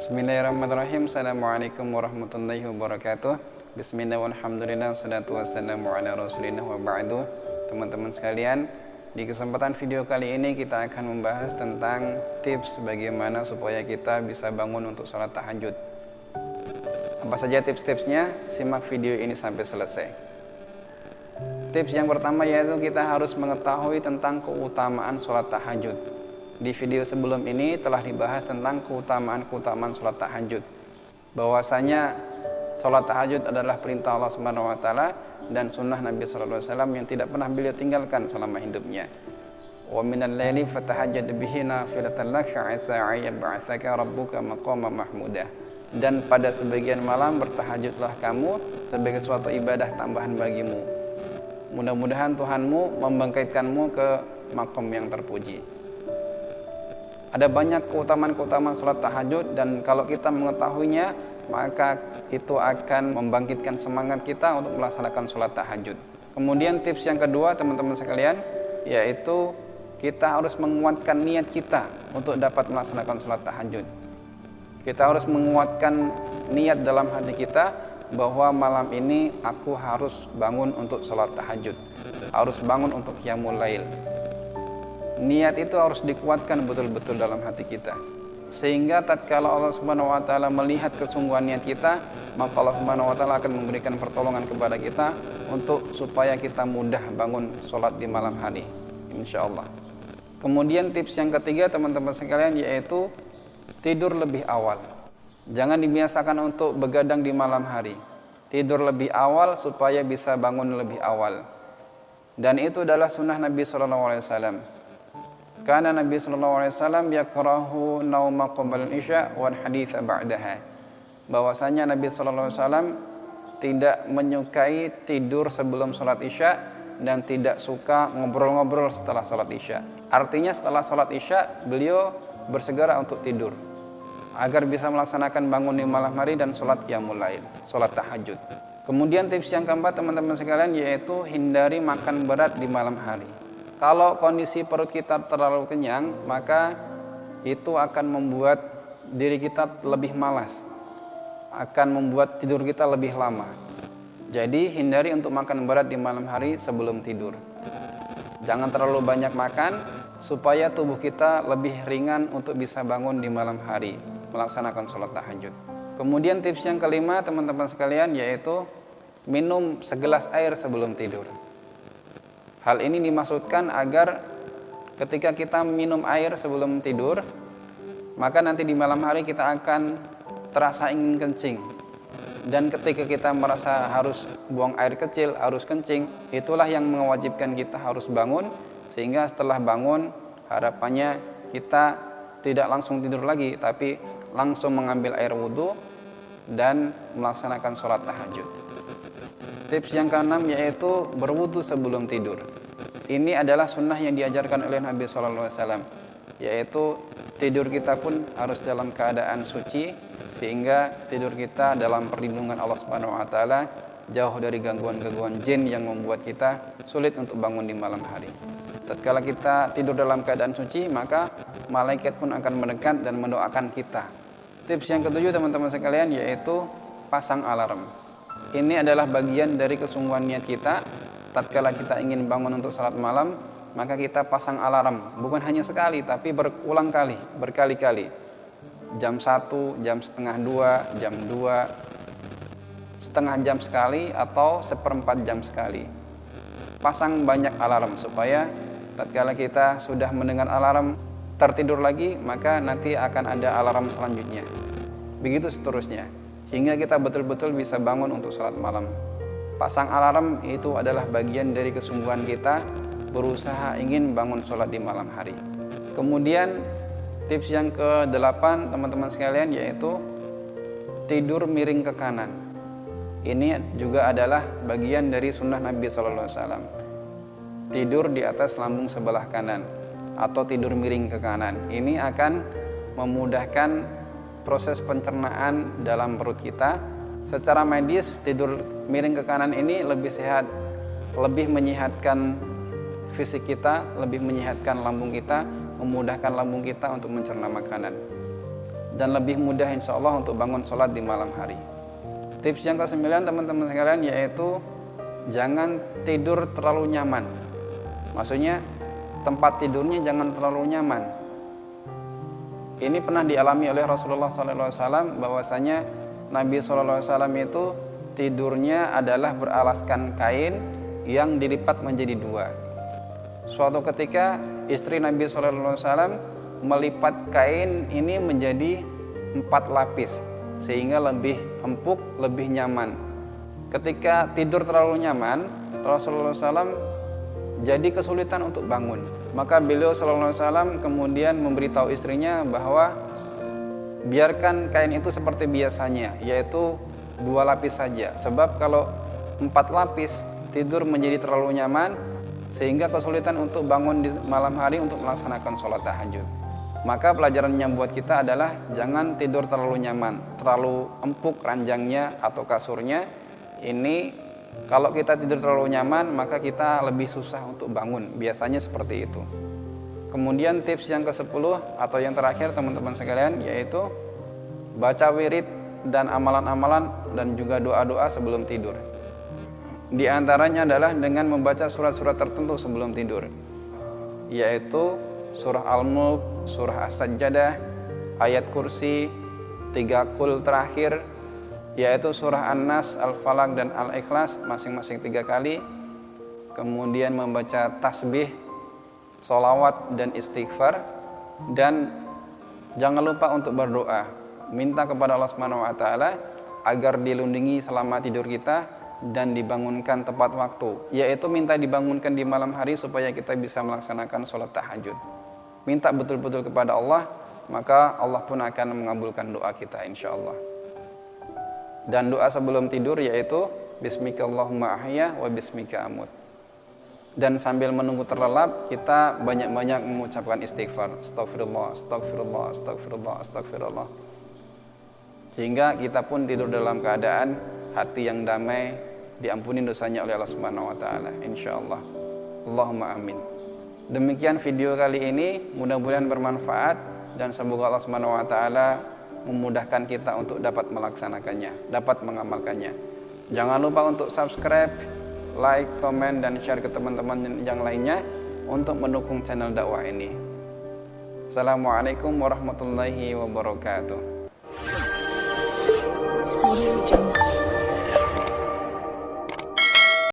Bismillahirrahmanirrahim. Assalamualaikum warahmatullahi wabarakatuh. Bismillah walhamdulillah wassalatu wassalamu ala rasulillah wa ba'du. Teman-teman sekalian, di kesempatan video kali ini kita akan membahas tentang tips bagaimana supaya kita bisa bangun untuk sholat tahajud. Apa saja tips-tipsnya? Simak video ini sampai selesai. Tips yang pertama yaitu kita harus mengetahui tentang keutamaan sholat tahajud. Di video sebelum ini telah dibahas tentang keutamaan sholat tahajud. Bahwasanya sholat tahajud adalah perintah Allah Subhanahu wa taala dan sunnah Nabi sallallahu alaihi wasallam yang tidak pernah beliau tinggalkan selama hidupnya. Wa minal laili fatahajjad bihi nafilatan laka 'asa ayyab'atsaka rabbuka maqaman mahmuda. Dan pada sebagian malam bertahajudlah kamu sebagai suatu ibadah tambahan bagimu. Mudah-mudahan Tuhanmu membangkitkanmu ke makom yang terpuji. Ada banyak keutamaan sholat tahajud dan kalau kita mengetahuinya maka itu akan membangkitkan semangat kita untuk melaksanakan sholat tahajud. Kemudian tips yang kedua teman-teman sekalian yaitu kita harus menguatkan niat kita untuk dapat melaksanakan sholat tahajud. Kita harus menguatkan niat dalam hati kita bahwa malam ini aku harus bangun untuk sholat tahajud, harus bangun untuk qiyamul lail. Niat itu harus dikuatkan betul-betul dalam hati kita, sehingga tatkala Allah Subhanahu wa taala melihat kesungguhan niat kita, maka Allah Subhanahu wa taala akan memberikan pertolongan kepada kita untuk supaya kita mudah bangun sholat di malam hari, insyaallah. Kemudian tips yang ketiga teman-teman sekalian yaitu tidur lebih awal. Jangan dibiasakan untuk begadang di malam hari. Tidur lebih awal supaya bisa bangun lebih awal. Dan itu adalah sunnah Nabi sallallahu alaihi wasallam. Karena Nabi sallallahu alaihi wasallam yakrahu nauma qabla al-isya wal haditsa ba'daha. Bahwasanya Nabi sallallahu alaihi wasallam tidak menyukai tidur sebelum salat isya dan tidak suka ngobrol-ngobrol setelah salat isya. Artinya setelah salat isya beliau bersegera untuk tidur agar bisa melaksanakan bangun di malam hari dan salat qiyamul lail, salat tahajud. Kemudian tips yang keempat teman-teman sekalian yaitu hindari makan berat di malam hari. Kalau kondisi perut kita terlalu kenyang, maka itu akan membuat diri kita lebih malas, akan membuat tidur kita lebih lama. Jadi hindari untuk makan berat di malam hari sebelum tidur. Jangan terlalu banyak makan supaya tubuh kita lebih ringan untuk bisa bangun di malam hari, melaksanakan sholat tahajud. Kemudian tips yang kelima teman-teman sekalian yaitu minum segelas air sebelum tidur. Hal ini dimaksudkan agar ketika kita minum air sebelum tidur, maka nanti di malam hari kita akan terasa ingin kencing. Dan ketika kita merasa harus buang air kecil, harus kencing, itulah yang mewajibkan kita harus bangun. Sehingga setelah bangun, harapannya kita tidak langsung tidur lagi, tapi langsung mengambil air wudhu dan melaksanakan sholat tahajud. Tips yang keenam yaitu berwudu sebelum tidur. Ini adalah sunnah yang diajarkan oleh Nabi sallallahu alaihi wasallam, yaitu tidur kita pun harus dalam keadaan suci sehingga tidur kita dalam perlindungan Allah Subhanahu wa taala, jauh dari gangguan-gangguan jin yang membuat kita sulit untuk bangun di malam hari. Tatkala kita tidur dalam keadaan suci, maka malaikat pun akan mendekat dan mendoakan kita. Tips yang ketujuh teman-teman sekalian yaitu pasang alarm. Ini adalah bagian dari kesungguhan niat kita. Tatkala kita ingin bangun untuk salat malam, maka kita pasang alarm. Bukan hanya sekali, tapi berulang kali, berkali-kali. Jam 1, jam setengah 2, jam 2, setengah jam sekali atau seperempat jam sekali. Pasang banyak alarm supaya tatkala kita sudah mendengar alarm tertidur lagi, maka nanti akan ada alarm selanjutnya. Begitu seterusnya. Hingga kita betul-betul bisa bangun untuk sholat malam. Pasang alarm itu adalah bagian dari kesungguhan kita berusaha ingin bangun sholat di malam hari. Kemudian tips yang ke-8 teman-teman sekalian yaitu tidur miring ke kanan. Ini juga adalah bagian dari sunnah Nabi sallallahu alaihi wasallam. Tidur di atas lambung sebelah kanan atau tidur miring ke kanan. Ini akan memudahkan proses pencernaan dalam perut kita. Secara medis tidur miring ke kanan ini lebih sehat, lebih menyehatkan fisik kita, lebih menyehatkan lambung kita, memudahkan lambung kita untuk mencerna makanan. dan lebih mudah insya Allah untuk bangun sholat di malam hari. Tips yang ke-9 teman-teman sekalian, yaitu jangan tidur terlalu nyaman. Maksudnya tempat tidurnya jangan terlalu nyaman. Ini pernah dialami oleh Rasulullah SAW, bahwasanya Nabi SAW itu tidurnya adalah beralaskan kain yang dilipat menjadi 2. Suatu ketika istri Nabi SAW melipat kain ini menjadi 4 lapis sehingga lebih empuk, lebih nyaman. Ketika tidur terlalu nyaman, Rasulullah SAW jadi kesulitan untuk bangun. Maka beliau SAW kemudian memberitahu istrinya bahwa biarkan kain itu seperti biasanya, yaitu 2 lapis saja. Sebab kalau 4 lapis tidur menjadi terlalu nyaman sehingga kesulitan untuk bangun di malam hari untuk melaksanakan sholat tahajud. Maka pelajarannya buat kita adalah jangan tidur terlalu nyaman, terlalu empuk ranjangnya atau kasurnya. Ini kalau kita tidur terlalu nyaman, maka kita lebih susah untuk bangun. Biasanya seperti itu. Kemudian tips yang ke-10 atau yang terakhir teman-teman sekalian, yaitu baca wirid dan amalan-amalan dan juga doa-doa sebelum tidur. Di antaranya adalah dengan membaca surat-surat tertentu sebelum tidur, yaitu surah Al-Mulk, surah As-Sajdah, ayat kursi, 3 qul terakhir, yaitu surah An-Nas, Al-Falaq dan Al-Ikhlas masing-masing 3 kali. Kemudian membaca tasbih, sholawat dan istighfar. Dan jangan lupa untuk berdoa, minta kepada Allah Subhanahu wa taala agar dilindungi selama tidur kita dan dibangunkan tepat waktu, yaitu minta dibangunkan di malam hari supaya kita bisa melaksanakan sholat tahajud. Minta betul-betul kepada Allah, maka Allah pun akan mengabulkan doa kita insya Allah. Dan doa sebelum tidur yaitu Bismika Allahumma ahya wa bismika amut. Dan sambil menunggu terlelap, kita banyak-banyak mengucapkan istighfar, astagfirullah, astagfirullah, astagfirullah, astagfirullah. Sehingga kita pun tidur dalam keadaan hati yang damai, diampuni dosanya oleh Allah Subhanahu wa taala insyaallah. Allahumma amin. Demikian video kali ini, mudah-mudahan bermanfaat dan semoga Allah Subhanahu wa taala memudahkan kita untuk dapat melaksanakannya, dapat mengamalkannya. Jangan lupa untuk subscribe, like, komen, dan share ke teman-teman yang lainnya untuk mendukung channel dakwah ini. Assalamualaikum warahmatullahi wabarakatuh.